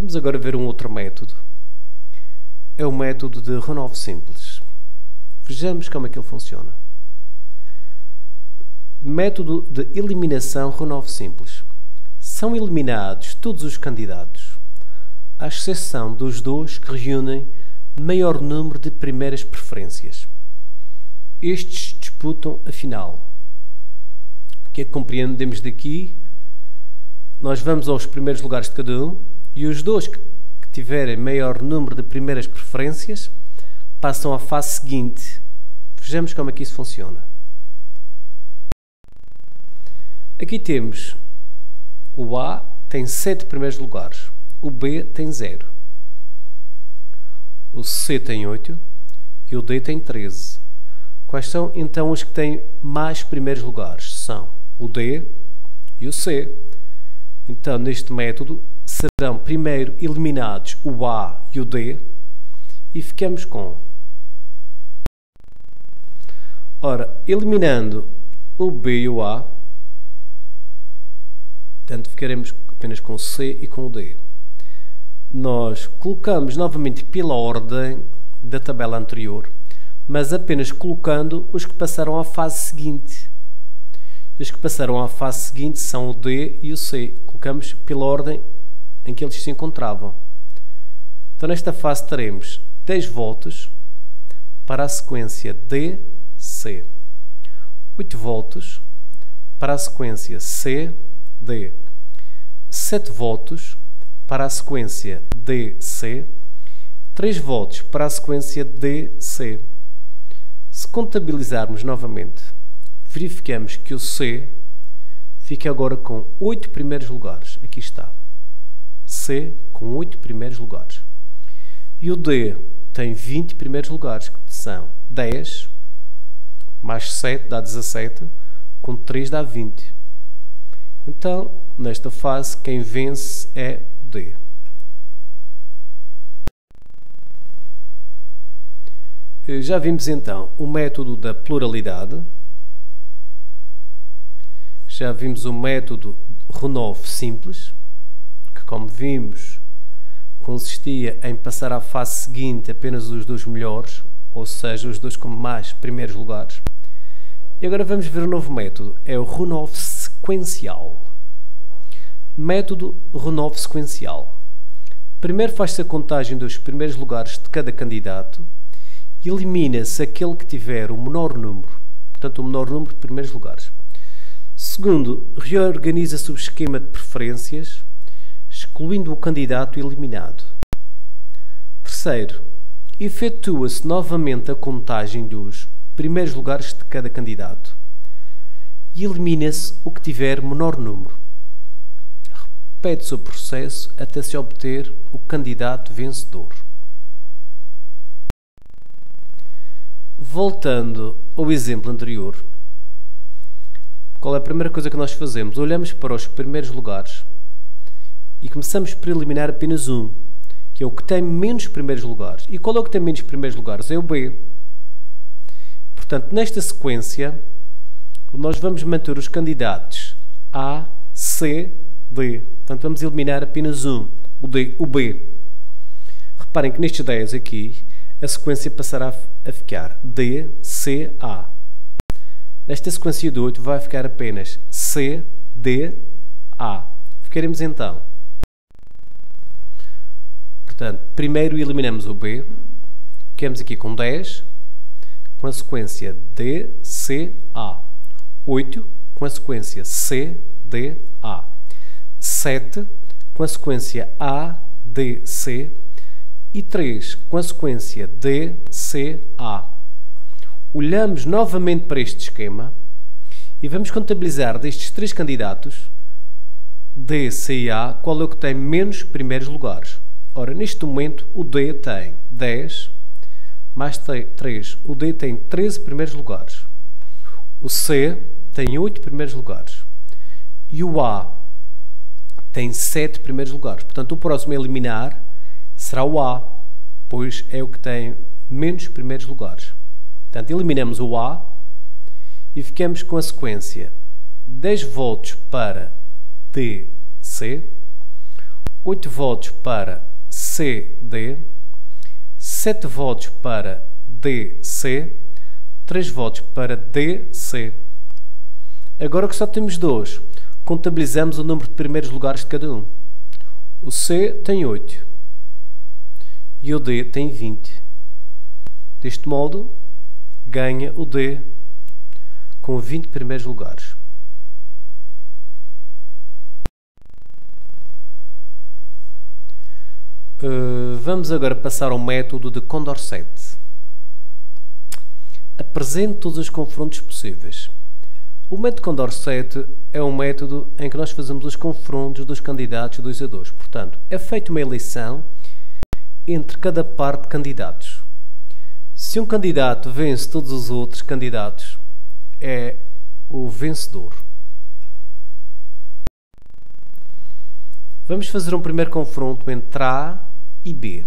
Vamos agora ver um outro método. É o método de Renovo Simples. Vejamos como é que ele funciona. Método de eliminação Renovo Simples. São eliminados todos os candidatos, à exceção dos dois que reúnem maior número de primeiras preferências. Estes disputam a final. O que é que compreendemos daqui? Nós vamos aos primeiros lugares de cada um e os dois que tiverem maior número de primeiras preferências passam à fase seguinte. Vejamos como é que isso funciona. Aqui temos o A tem 7 primeiros lugares, o B tem 0, o C tem 8 e o D tem 13. Quais são então os que têm mais primeiros lugares? São o D e o C. Então, neste método, serão primeiro eliminados o A e o D e ficamos com... Ora, eliminando o B e o A, portanto, ficaremos apenas com o C e com o D. Nós colocamos novamente pela ordem da tabela anterior, mas apenas colocando os que passaram à fase seguinte. Os que passaram à fase seguinte são o D e o C. Colocamos pela ordem em que eles se encontravam. Então, nesta fase teremos 10 votos para a sequência D, C. 8 votos para a sequência C, D. 7 votos para a sequência D, C. 3 votos para a sequência D, C. Se contabilizarmos novamente, verificamos que o C fica agora com 8 primeiros lugares. Aqui está. C com 8 primeiros lugares. E o D tem 20 primeiros lugares, que são 10 mais 7 dá 17, com 3 dá 20. Então, nesta fase, quem vence é o D. Já vimos então o método da pluralidade. Já vimos o método Renove Simples, que, como vimos, consistia em passar à fase seguinte apenas os dois melhores, ou seja, os dois com mais primeiros lugares. E agora vamos ver o novo método, é o Renove Sequencial. Método Renove Sequencial. Primeiro faz-se a contagem dos primeiros lugares de cada candidato e elimina-se aquele que tiver o menor número, portanto, o menor número de primeiros lugares. Segundo, reorganiza-se o esquema de preferências, excluindo o candidato eliminado. Terceiro, efetua-se novamente a contagem dos primeiros lugares de cada candidato e elimina-se o que tiver menor número. Repete-se o processo até se obter o candidato vencedor. Voltando ao exemplo anterior, qual é a primeira coisa que nós fazemos? Olhamos para os primeiros lugares e começamos por eliminar apenas um, que é o que tem menos primeiros lugares. E qual é o que tem menos primeiros lugares? É o B. Portanto, nesta sequência, nós vamos manter os candidatos A, C, D. Portanto, vamos eliminar apenas um, o B. Reparem que nestes 10 aqui, a sequência passará a ficar D, C, A. Nesta sequência de 8 vai ficar apenas C, D, A. Ficaremos então. Portanto, primeiro eliminamos o B. Ficamos aqui com 10, com a sequência D, C, A. 8, com a sequência C, D, A. 7, com a sequência A, D, C. E 3, com a sequência D, C, A. Olhamos novamente para este esquema e vamos contabilizar destes 3 candidatos, D, C e A, qual é o que tem menos primeiros lugares. Ora, neste momento, o D tem 10, mais 3. O D tem 13 primeiros lugares. O C tem 8 primeiros lugares. E o A tem 7 primeiros lugares. Portanto, o próximo a eliminar será o A, pois é o que tem menos primeiros lugares. Portanto, eliminamos o A e ficamos com a sequência 10 votos para D, C, 8 votos para CD, 7 votos para DC, 3 votos para DC. Agora que só temos 2, contabilizamos o número de primeiros lugares de cada um. O C tem 8 e o D tem 20. Deste modo, ganha o D com 20 primeiros lugares. Vamos agora passar ao método de Condorcet. Apresente todos os confrontos possíveis. O método Condorcet é um método em que nós fazemos os confrontos dos candidatos 2 a 2. Portanto, é feita uma eleição entre cada par de candidatos. Se um candidato vence todos os outros candidatos, é o vencedor. Vamos fazer um primeiro confronto entre A e B.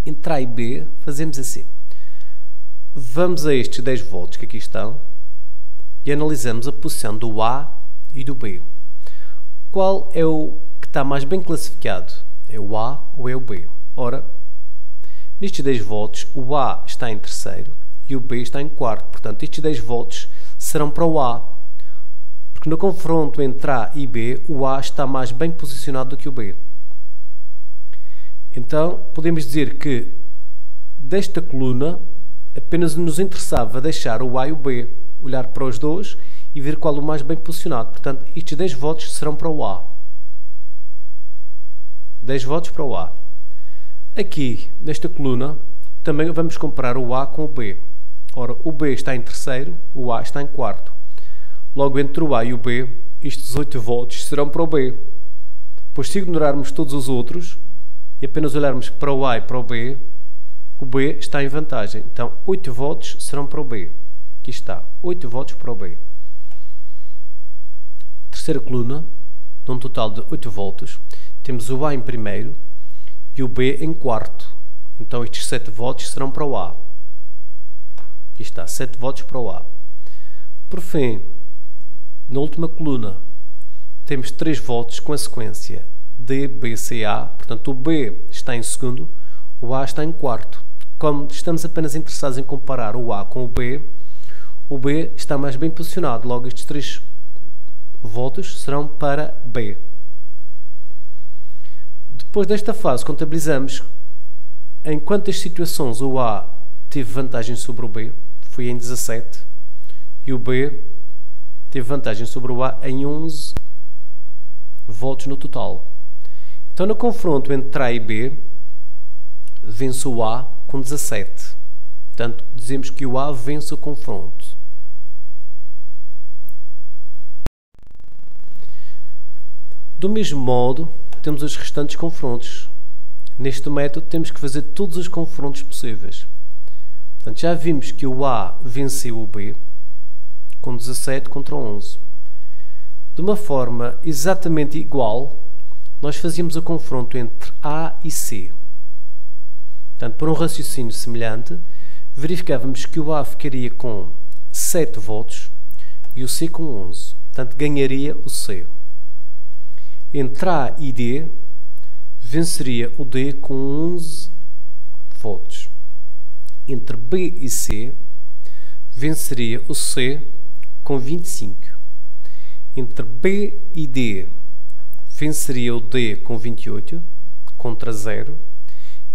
Entre A e B, fazemos assim. Vamos a estes 10 votos que aqui estão e analisamos a posição do A e do B. Qual é o que está mais bem classificado? É o A ou é o B? Ora, nestes 10 votos, o A está em terceiro e o B está em quarto. Portanto, estes 10 votos serão para o A. Porque no confronto entre A e B, o A está mais bem posicionado do que o B. Então, podemos dizer que desta coluna apenas nos interessava deixar o A e o B, olhar para os dois e ver qual o mais bem posicionado. Portanto, estes 10 votos serão para o A. 10 votos para o A. Aqui, nesta coluna, também vamos comparar o A com o B. Ora, o B está em terceiro, o A está em quarto. Logo, entre o A e o B, estes 8 votos serão para o B. Pois se ignorarmos todos os outros e apenas olharmos para o A e para o B está em vantagem. Então, 8 votos serão para o B. Aqui está, 8 votos para o B. Terceira coluna, num total de 8 votos, temos o A em primeiro e o B em quarto. Então, estes 7 votos serão para o A. Aqui está, 7 votos para o A. Por fim, na última coluna, temos 3 votos com a sequência D, B, C, A. Portanto, o B está em segundo, o A está em quarto. Como estamos apenas interessados em comparar o A com o B está mais bem posicionado. Logo, estes 3 votos serão para B. Depois desta fase, contabilizamos em quantas situações o A teve vantagem sobre o B. Foi em 17. E o B teve vantagem sobre o A em 11 votos no total. Então, no confronto entre A e B, vence o A com 17. Portanto, dizemos que o A vence o confronto. Do mesmo modo, temos os restantes confrontos. Neste método, temos que fazer todos os confrontos possíveis. Portanto, já vimos que o A venceu o B com 17 contra 11. De uma forma exatamente igual, nós fazíamos o confronto entre A e C. Portanto, por um raciocínio semelhante, verificávamos que o A ficaria com 7 votos e o C com 11. Portanto, ganharia o C. Entre A e D, venceria o D com 11 votos. Entre B e C, venceria o C com 25. Entre B e D, venceria o D com 28, contra 0.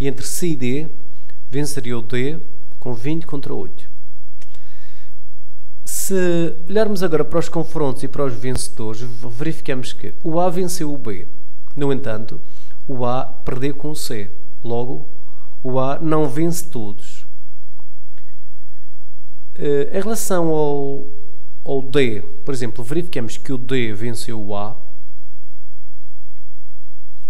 E entre C e D, venceria o D com 20 contra 8. Se olharmos agora para os confrontos e para os vencedores, verificamos que o A venceu o B. No entanto, o A perdeu com o C. Logo, o A não vence todos. Em relação ao D, por exemplo, verificamos que o D venceu o A.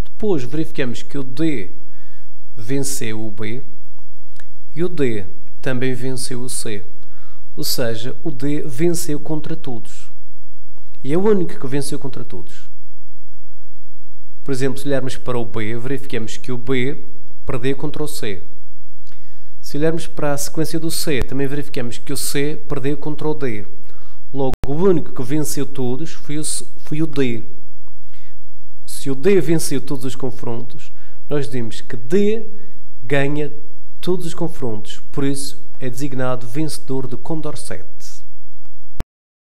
Depois verificamos que o D venceu o B. E o D também venceu o C. Ou seja, o D venceu contra todos. E é o único que venceu contra todos. Por exemplo, se olharmos para o B, verificamos que o B perdeu contra o C. Se olharmos para a sequência do C, também verificamos que o C perdeu contra o D. Logo, o único que venceu todos foi o D. Se se o D venceu todos os confrontos, nós dizemos que D ganha todos os confrontos, por isso é designado vencedor de Condorcet.